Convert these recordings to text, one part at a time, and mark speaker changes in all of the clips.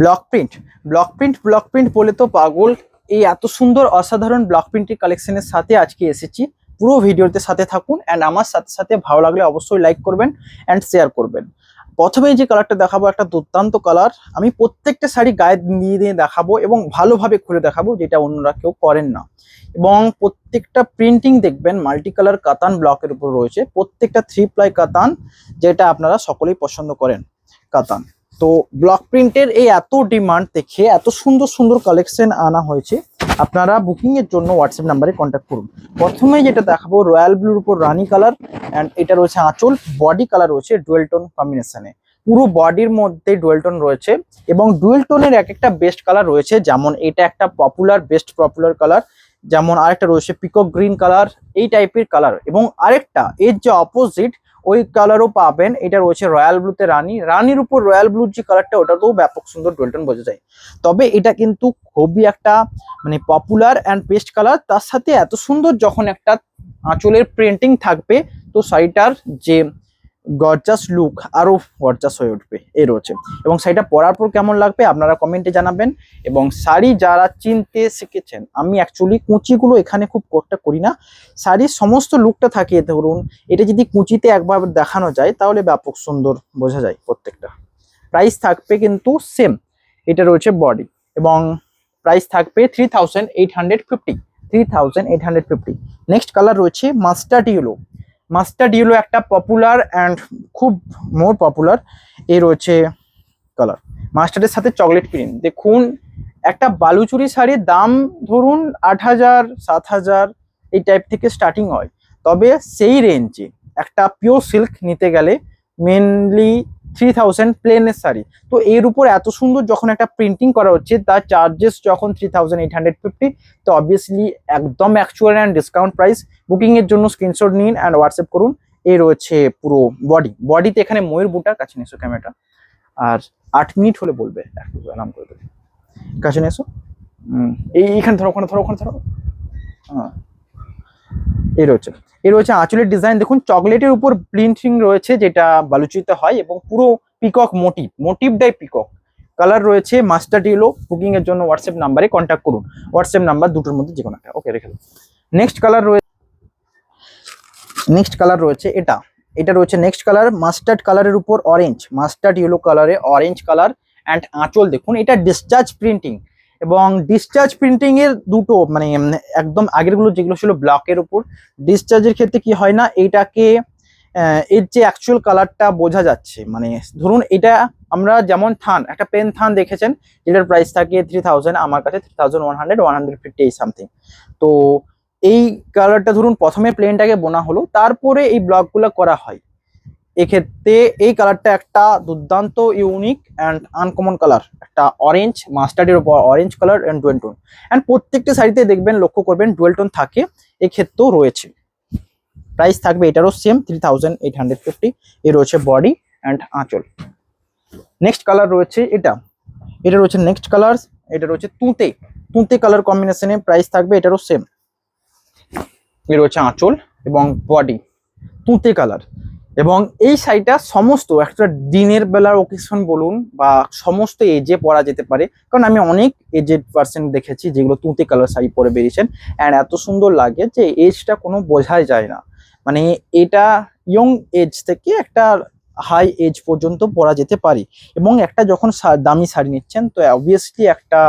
Speaker 1: Block print বলে তো পাগল। এই এত সুন্দর অসাধারণ ব্লক প্রিন্টের কালেকশনের সাথে আজকে এসেছি। পুরো ভিডিওতে সাথে থাকুন অ্যান্ড আমার সাথে সাথে ভালো লাগলে অবশ্যই লাইক করবেন অ্যান্ড শেয়ার করবেন। প্রথমেই যে কালারটা দেখাবো একটা দুর্দান্ত কালার। আমি প্রত্যেকটা শাড়ি গায়ে দিয়ে দিয়ে দেখাবো এবং ভালোভাবে খুলে দেখাবো, যেটা অন্যরা কেউ করেন না। এবং প্রত্যেকটা প্রিন্টিং দেখবেন মাল্টি কালার কাতান ব্লকের উপর রয়েছে, প্রত্যেকটা 3 প্লাই কাতান, যেটা আপনারা সকলেই পছন্দ করেন কাতান। তো ব্লক প্রিন্টের এই এত ডিমান্ড দেখে এত সুন্দর সুন্দর কালেকশন আনা হয়েছে। আপনারা বুকিং এর জন্য হোয়াটসঅ্যাপ নাম্বারে কন্ট্যাক্ট করুন। প্রথমে যেটা দেখাবো রয়্যাল ব্লুর উপর রানী কালার, অ্যান্ড এটা রয়েছে আঁচল। বডি কালার রয়েছে ডুয়েল টোন কম্বিনেশনে, পুরো বডির মধ্যে ডুয়েল টোন রয়েছে এবং ডুয়েল টোনের এক একটা বেস্ট কালার রয়েছে। যেমন এটা একটা বেস্ট পপুলার কালার, যেমন আরেকটা রয়েছে পিকক গ্রিন কালার, এই টাইপের কালার। এবং আরেকটা এর যে অপোজিট ওই কালারও পাবেন, এটা রয়েছে রয়্যাল ব্লুতে রানীর উপর রয়্যাল ব্লুর যে কালারটা, ওটাতেও ব্যাপক সুন্দর ডুয়েল টোন বোঝা যায়। তবে এটা কিন্তু খুবই একটা মানে পপুলার অ্যান্ড বেস্ট কালার। তার সাথে এত সুন্দর যখন একটা আঁচলের প্রিন্টিং থাকবে, তো শাড়িটার যে গর্জাস লুক আরো গর্জাস হয়ে উঠবে এই রয়েছে। এবং শাড়িটা পরার পর কেমন লাগবে আপনারা কমেন্টে জানাবেন। এবং শাড়ি যারা চিনতে শিখেছেন, আমি অ্যাকচুয়ালি কুচিগুলো এখানে খুব একটা করি না, শাড়ির সমস্ত লুকটা থাকে। ধরুন এটা যদি কুচিতে একবার দেখানো যায় তাহলে ব্যাপক সুন্দর বোঝা যায় প্রত্যেকটা। প্রাইস থাকবে কিন্তু সেম। এটা রয়েছে বডি এবং প্রাইস থাকবে 3850। নেক্সট কালার রয়েছে মাস্টার্ড ইয়েলো একটা পপুলার অ্যান্ড খুব মোর পপুলার। এই রয়েছে কালার মাস্টার্ডের সাথে চকলেট প্রিন্ট। দেখুন একটা বালুচুরি শাড়ির দাম ধরুন 8,000 7,000 এই টাইপ থেকে স্টার্টিং হয়। তবে সেই রেঞ্জে একটা পিওর সিল্ক নিতে গেলে মেনলি 3,000 প্লেনের শাড়ি। তো এর উপর এত সুন্দর যখন একটা প্রিন্টিং করা হচ্ছে, তার চার্জেস যখন 3850, তো অবভিয়াসলি একদম actual and discount price. Booking এর জন্য স্ক্রিনশট নিন অ্যান্ড হোয়াটসঅ্যাপ করুন। এই রয়েছে পুরো বডিতে এখানে ময়ূর বুটা, কাছে নিয়ে ক্যামেরাটা। আর 8 মিনিট হলে বলবে, একটু নাম করে দেবে, কাছে নিয়ে এসো। এইখানে ধরো, ওখানে ধরো, হ্যাঁ। এই রয়েছে আঁচলের ডিজাইন। দেখুন চকলেটের উপর প্রিন্টিং রয়েছে, যেটা বালুচিতে হয় এবং পুরো পিকক মোটিভটাই পিকক। কালার রয়েছে মাস্টার্ড ইয়েলো। বুকিং এর জন্য হোয়াটসঅ্যাপ নাম্বারে কন্ট্যাক্ট করুন। হোয়াটসঅ্যাপ নাম্বার দুটোর মধ্যে যে কোনো একটা, ওকে রেখে দিন। নেক্সট কালার রয়েছে এটা রয়েছে নেক্সট কালার মাস্টার্ড কালারের উপর অরেঞ্জ, মাস্টার্ড ইয়েলো কালারে অরেঞ্জ কালার অ্যান্ড আঁচল। দেখুন এটা ডিসচার্জ প্রিন্টিং, এবং ডিসচার্জ প্রিন্টিং এর দুটো মানে একদম আগেরগুলো যেগুলো ছিল ব্লকের উপর, ডিসচার্জের ক্ষেত্রে কি হয় না, এইটাকে এর যে অ্যাকচুয়াল কালারটা বোঝা যাচ্ছে। মানে ধরুন এটা আমরা যেমন একটা পেন থান দেখেছেন, যেটার প্রাইস থাকে 3,000, আমার কাছে 3,150 সামথিং। তো এই কালারটা ধরুন প্রথমে প্লেনটাকে বোনা হলো, তারপরে এই ব্লকগুলো করা হয়। এক্ষেত্রে এই কালারটা একটা দুর্দান্ত ইউনিক অ্যান্ড আনকমন কালার, একটা অরেঞ্জ মাস্টার্ডের উপর orange colour and dual tone. And প্রত্যেকটা শাড়িতে দেখবেন, লক্ষ্য করবেন ডুয়েল টোন থাকে, এক্ষেত্রেও রয়েছে। প্রাইস থাকবে এটারও সেম 3850। এ রয়েছে বডি অ্যান্ড আঁচল। নেক্সট কালার রয়েছে এটা রয়েছে নেক্সট কালার। এটা রয়েছে তুঁতে কালার কম্বিনেশনে, প্রাইস থাকবে এটারও সেম। এ রয়েছে আঁচল এবং বডি তুঁতে কালার। এবং এই শাড়িটা সমস্ত একটা দিনের বেলার ওকেশন বলুন বা সমস্ত এজে পরা যেতে পারে, কারণ আমি অনেক এজেড পার্সন দেখেছি যেগুলো তুঁতে কালার শাড়ি পরে বেরিয়েছেন অ্যান্ড এত সুন্দর লাগে যে এজটা কোনো বোঝাই যায় না। মানে এটা ইয়ং এজ থেকে একটা হাই এজ পর্যন্ত পরা যেতে পারে। এবং একটা যখন দামি শাড়ি নিচ্ছেন, তো অবভিয়াসলি একটা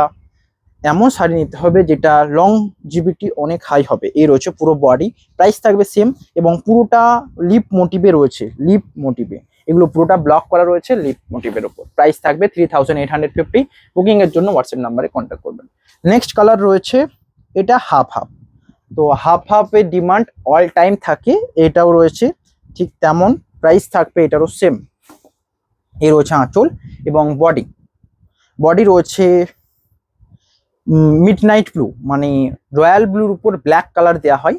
Speaker 1: এমন শাড়ি নিতে হবে যেটা লংজিভিটি অনেক হাই হবে। এই রয়েছে পুরো বডি, প্রাইস থাকবে সেম এবং পুরোটা লিপ মোটিভে রয়েছে, এগুলো পুরোটা ব্লক করা রয়েছে লিপ মোটিভের উপর। প্রাইস থাকবে 3850। বুকিং এর জন্য হোয়াটসঅ্যাপ নাম্বারে কন্ট্যাক্ট করবেন। নেক্সট কালার রয়েছে এটা হাফ। তো হাফের ডিমান্ড অল টাইম থাকে, এটাও রয়েছে ঠিক তেমন। প্রাইস থাকবে এটারও সেম। এই রয়েছে আঁচল এবং বডি রয়েছে মিডনাইট ব্লু, মানে রয়্যাল ব্লুর উপর ব্ল্যাক কালার দেওয়া হয়।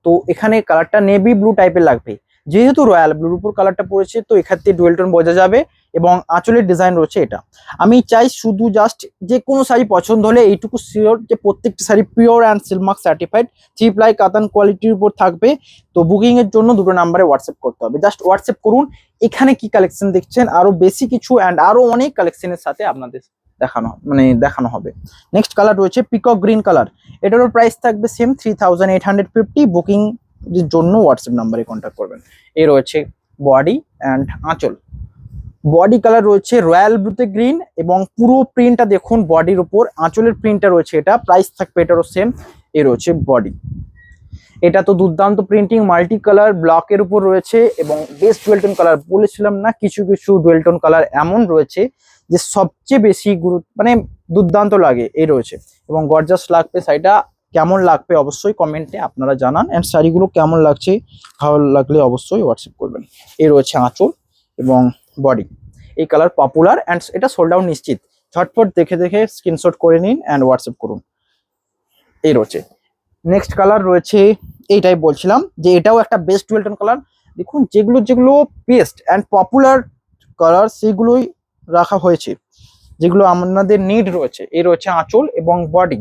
Speaker 1: তো এখানে কালারটা নেভি ব্লু টাইপের লাগবে, যেহেতু রয়্যাল ব্লুর উপর কালারটা পড়েছে, তো এক্ষেত্রে ডুয়েল টোন বোঝা যাবে। এবং আঁচলের ডিজাইন রয়েছে এটা। আমি চাই শুধু জাস্ট যে কোনো শাড়ি পছন্দ হলে এইটুকু শিওর যে প্রত্যেকটা sari pure and Silk Mark certified 3 ply কাতান কোয়ালিটির উপর থাকবে। তো বুকিং এর জন্য দুটো নাম্বারে হোয়াটসঅ্যাপ করতে হবে, জাস্ট হোয়াটসঅ্যাপ করুন। এখানে কি কালেকশন দেখছেন, আরো বেশি কিছু অ্যান্ড আরো অনেক কালেকশনের সাথে আপনাদের দেখানো হবে। নেক্সট কালার রয়েছে পিকক গ্রিন কালার, এটারও প্রাইস থাকবে সেম 3850। বুকিং এর জন্য হোয়াটসঅ্যাপ নাম্বারে কন্ট্যাক্ট করবেন। এ রয়েছে বডি অ্যান্ড আঁচল। বডি কালার রয়েছে রয়্যাল ব্লুতে গ্রিন এবং পুরো প্রিন্টটা দেখুন বডির উপর, আঁচলের প্রিন্টটা রয়েছে এটা, প্রাইস থাকবে এটারও সেম। এ রয়েছে বডি, এটা তো দুর্দান্ত প্রিন্টিং, মাল্টি কালার ব্লকের উপর রয়েছে এবং বেস্ট ডুয়েল টোন কালার। বলেছিলাম না কিছু কিছু ডুয়েল টোন কালার এমন রয়েছে যে সবচেয়ে বেশি দুর্দান্ত লাগে, এই রয়েছে। এবং গর্জাস লাগবে শাড়িটা, কেমন লাগবে অবশ্যই কমেন্টে আপনারা জানান। অ্যান্ড শাড়িগুলো কেমন লাগছে ভালো লাগলে অবশ্যই হোয়াটসঅ্যাপ করবেন। এই রয়েছে আঁচল এবং বডি, এই কালার পপুলার অ্যান্ড এটা সোল্ড আউট নিশ্চিত। ঝটপট দেখে দেখে স্ক্রিনশট করে নিন অ্যান্ড হোয়াটসঅ্যাপ করুন। এই রয়েছে নেক্সট কালার রয়েছে, এইটাই বলছিলাম যে এটাও একটা বেস্ট ডুয়েল টোন কালার। দেখুন যেগুলো যেগুলো বেস্ট অ্যান্ড পপুলার কালার সেগুলোই রাখা হয়েছে, যেগুলো আপনাদের নিড রয়েছে। এই রয়েছে আঁচল এবং বডি,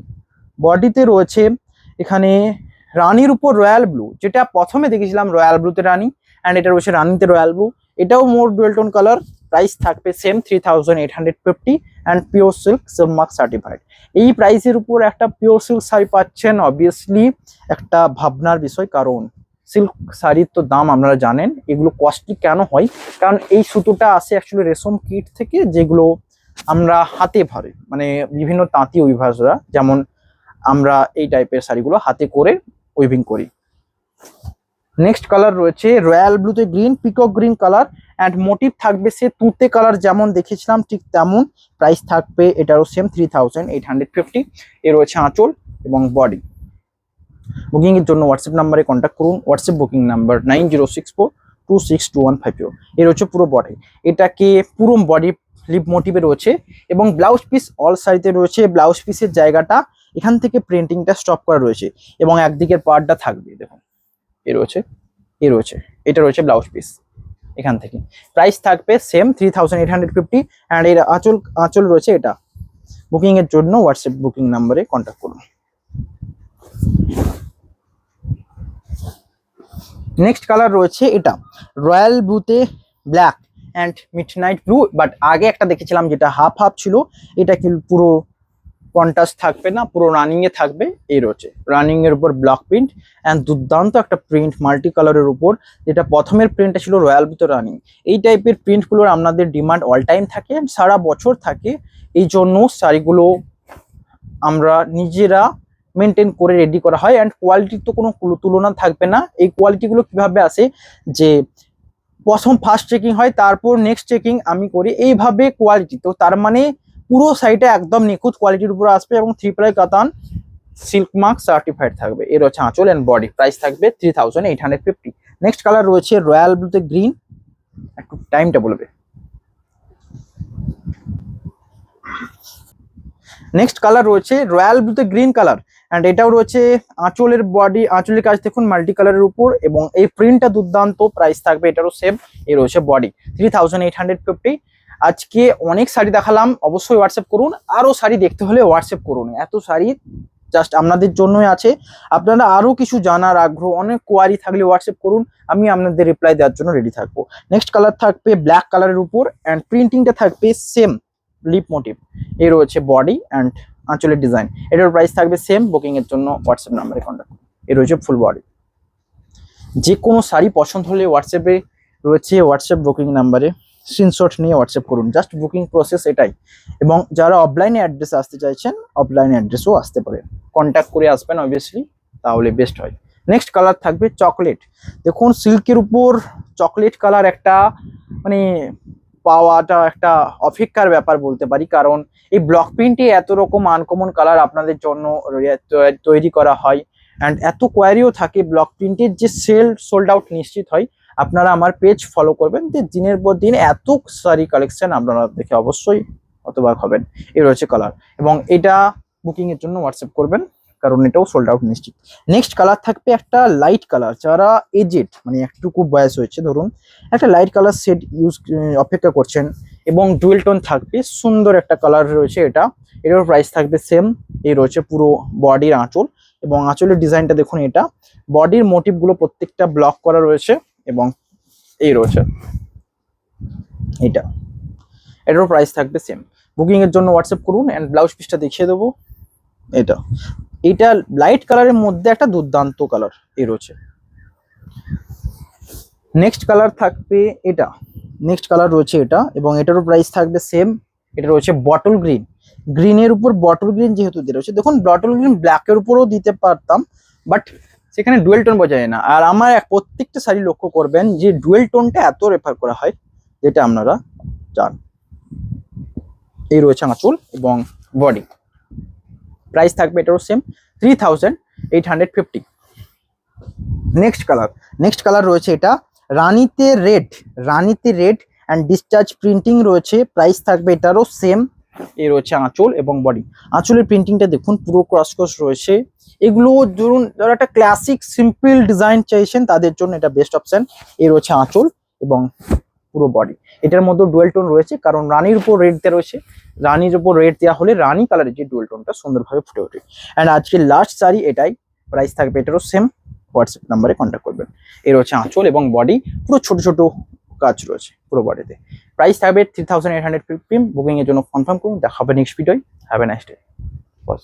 Speaker 1: বডিতে রয়েছে এখানে রানীর উপর রয়্যাল ব্লু, যেটা প্রথমে দেখেছিলাম রয়্যাল ব্লুতে রানী, অ্যান্ড এটা রয়েছে রানীতে রয়্যাল ব্লু। এটাও মোর ডুয়েল টোন কালার, প্রাইস থাকবে same 3850 and pure silk mark certified. এই প্রাইসের উপর একটা পিওর সিল্ক শাড়ি পাচ্ছেন, অবভিয়াসলি একটা ভাবনার বিষয়, কারণ সিল্ক শাড়ির তো দাম আপনারা জানেন এগুলো কস্টলি কেন হয়, কারণ এই সুতোটা আসে অ্যাকচুয়ালি রেশম কিট থেকে, যেগুলো আমরা হাতে ভরে, বিভিন্ন তাঁতি উইভার্সরা যেমন আমরা এই টাইপের শাড়িগুলো হাতে করে উইভিং করি। নেক্সট কালার রয়েছে রয়্যাল ব্লুতে green, peacock green colour and motif থাকবে সে তুঁতে কালার যেমন দেখেছিলাম ঠিক তেমন। প্রাইস থাকবে এটারও সেম 3850। এ রয়েছে আঁচল এবং বডি। বুকিং এর জন্য হোয়াটসঅ্যাপ নাম্বারে কন্ট্যাক্ট করুন। WhatsApp booking number 9064262150। এর হচ্ছে পুরো বডি, এটাকে পুরো বডি লিপ মোটিভে রয়েছে এবং ব্লাউজ পিস অল শাড়িতে রয়েছে। ব্লাউজ পিসের জায়গাটা এখান থেকে প্রিন্টিংটা স্টপ করা রয়েছে এবং একদিকের পার্টটা থাকবে দেখুন, এ রয়েছে এটা রয়েছে ব্লাউজ পিস এখান থেকে। প্রাইস থাকবে সেম 3850 অ্যান্ড এর আঁচল রয়েছে এটা। বুকিং এর জন্য হোয়াটসঅ্যাপ বুকিং নাম্বারে কন্ট্যাক্ট করুন। নেক্সট কালার রয়েছে এটা রয়্যাল ব্লুতে black and midnight blue, but আগে একটা দেখেছিলাম যেটা হাফ হাফ ছিল, এটা কিন্তু পুরো কন্ট্রাস্ট থাকবে না, পুরো রানিং এ থাকবে। এই রয়েছে রানিং এর উপর ব্লক প্রিন্ট অ্যান্ড দুর্দান্ত একটা প্রিন্ট মাল্টি কালারের উপর, যেটা প্রথমের প্রিন্টটা ছিল রয়্যাল ব্লুতে রানিং। এই টাইপের প্রিন্টগুলোর আপনাদের ডিমান্ড অল টাইম থাকে, সারা বছর থাকে। এই জন্য শাড়িগুলো আমরা নিজেরা মেনটেন করে রেডি করা হয় অ্যান্ড কোয়ালিটির তো কোনো তুলনা থাকবে না। এই কোয়ালিটিগুলো কিভাবে আসে যে প্রথম ফার্স্ট চেকিং হয়, তারপর নেক্সট চেকিং আমি করি, এইভাবে কোয়ালিটি। তো তার মানে পুরো শাড়িটা একদম নিখুঁত কোয়ালিটির উপর আসবে এবং 3 ply কাতান সিল্ক মার্ক সার্টিফাইড থাকবে। এর হচ্ছে আঁচল অ্যান্ড বডি, প্রাইস থাকবে 3850। নেক্সট কালার রয়েছে রয়্যাল ব্লুতে গ্রিন, একটু টাইমটা বলবে। নেক্সট কালার রয়েছে রয়্যাল ব্লুতে গ্রিন কালার অ্যান্ড এটাও রয়েছে আঁচলের বডি, আঁচলের কাজ দেখুন মাল্টি কালারের উপর এবং এই প্রিন্টটা দুর্দান্ত। প্রাইস থাকবে এটারও সেম। এ রয়েছে বডি 3850। আজকে অনেক শাড়ি দেখালাম, অবশ্যই হোয়াটসঅ্যাপ করুন। আরো শাড়ি দেখতে হলে হোয়াটসঅ্যাপ করুন, এত শাড়ি জাস্ট আপনাদের জন্যই আছে। আপনারা আরো কিছু জানার আগ্রহ, অনেক কোয়ারি থাকলে হোয়াটসঅ্যাপ করুন, আমি আপনাদের রিপ্লাই দেওয়ার জন্য রেডি থাকবো। নেক্সট কালার থাকবে ব্ল্যাক কালারের উপর অ্যান্ড প্রিন্টিংটা থাকবে সেম লিপ মোটিভ। এই রয়েছে বডি অ্যান্ড আঁচলের ডিজাইন, এটার প্রাইস থাকবে সেম। বুকিং এর জন্য হোয়াটসঅ্যাপ নাম্বারে কন্ট্যাক্ট করুন। এই রয়েছে ফুল বডি। যে কোনো শাড়ি পছন্দ হলে হোয়াটসঅ্যাপে রয়েছে হোয়াটসঅ্যাপ বুকিং নাম্বারে স্ক্রিনশট নিয়ে হোয়াটসঅ্যাপ করুন, জাস্ট বুকিং প্রসেস এটাই। এবং যারা অফলাইনে অ্যাড্রেসে আসতে চাইছেন অফলাইন অ্যাড্রেসও আসতে পারেন, কন্ট্যাক্ট করে আসবেন অবভিয়াসলি, তাহলে বেস্ট হয়। নেক্সট কালার থাকবে চকলেট। দেখুন সিল্কের উপর চকলেট কালার একটা পাওয়াটা একটা অপেক্ষার ব্যাপার বলতে পারি, কারণ এই ব্লক প্রিন্টে এত রকম আনকমন কালার আপনাদের জন্য তৈরি করা হয় অ্যান্ড এত কোয়ারিও থাকে ব্লক প্রিন্টের যে সোল্ড আউট নিশ্চিত হয়। আপনারা আমার পেজ ফলো করবেন, যে দিনের পর দিন এত শাড়ি কালেকশন আপনারা দেখে অবশ্যই হতবাক হবেন। এই রয়েছে কালার এবং এটা বুকিং এর জন্য হোয়াটসঅ্যাপ করবেন, কারণ এটাও সোল্ড আউট নিশ্চিত। নেক্সট কালার থাকবে একটা লাইট কালার, যারা এজেড একটুকু বয়স হয়েছে, ধরুন একটা লাইট কালার সেট অপেক্ষা করছেন এবং ডুয়েল টোন থাকবে, সুন্দর একটা কালার রয়েছে এটা। এটার প্রাইস থাকবে সেম। এই রয়েছে পুরো বডির আঁচল এবং আঁচলের ডিজাইনটা দেখুন, এটা বডির মোটিভগুলো প্রত্যেকটা ব্লক করা রয়েছে এবং এই রয়েছে এটার প্রাইস থাকবে সেম। বুকিং এর জন্য হোয়াটসঅ্যাপ করুন অ্যান্ড ব্লাউজ পিসটা দেখিয়ে দেবো। এটা এটা লাইট কালারের মধ্যে একটা দুর্দান্ত কালার এই রয়েছে। নেক্সট কালার থাকবে এটা, নেক্সট কালার রয়েছে এটা, এবং এটারও প্রাইস থাকবে সেম। এটা রয়েছে বটল গ্রিন, গ্রিনের উপর বটল গ্রিন যেহেতু দিয়ে রয়েছে, দেখুন বটল গ্রিন ব্ল্যাকের উপরেও দিতে পারতাম, বাট সেখানে ডুয়েল টোন বোঝা যায় না। আর আমার প্রত্যেকটা শাড়ি লক্ষ্য করবেন যে ডুয়েল টোনটা এত রেফার করা হয়, যেটা আপনারা চান। এই রয়েছে আঁচল এবং বডি, প্রাইস থাকবে এটারও same 3850। Next colour, next colour রয়েছে এটা রানীতে রেড, রানীতে রেড অ্যান্ড ডিসচার্জ প্রিন্টিং রয়েছে, প্রাইস থাকবে এটারও সেম। এই রয়েছে আঁচল এবং বডি, আঁচলের প্রিন্টিংটা দেখুন পুরো ক্রস ক্রস রয়েছে। এগুলো ধরুন যারা একটা ক্লাসিক সিম্পল ডিজাইন চাইছেন তাদের জন্য এটা বেস্ট অপশন। এই রয়েছে আঁচল এবং পুরো বডি, এটার মধ্যে ডুয়েল টোন রয়েছে কারণ রানীর উপর রেড দেওয়া রয়েছে, রানীর উপর রেড দেওয়া হলে রানী কালারের যে ডুয়েল টোনটা সুন্দরভাবে ফুটে ওঠে। অ্যান্ড আজকে লাস্ট শাড়ি এটাই, প্রাইস থাকবে এটারও সেম, হোয়াটসঅ্যাপ নাম্বারে কন্ট্যাক্ট করবেন। এর হচ্ছে আঁচল এবং বডি, পুরো ছোট ছোট কাজ রয়েছে পুরো বডিতে, প্রাইস থাকবে 3850। বুকিং এর জন্য কনফার্ম করুন, দেখা হবে নেক্সট ভিডিওয়। Have a nice day boss.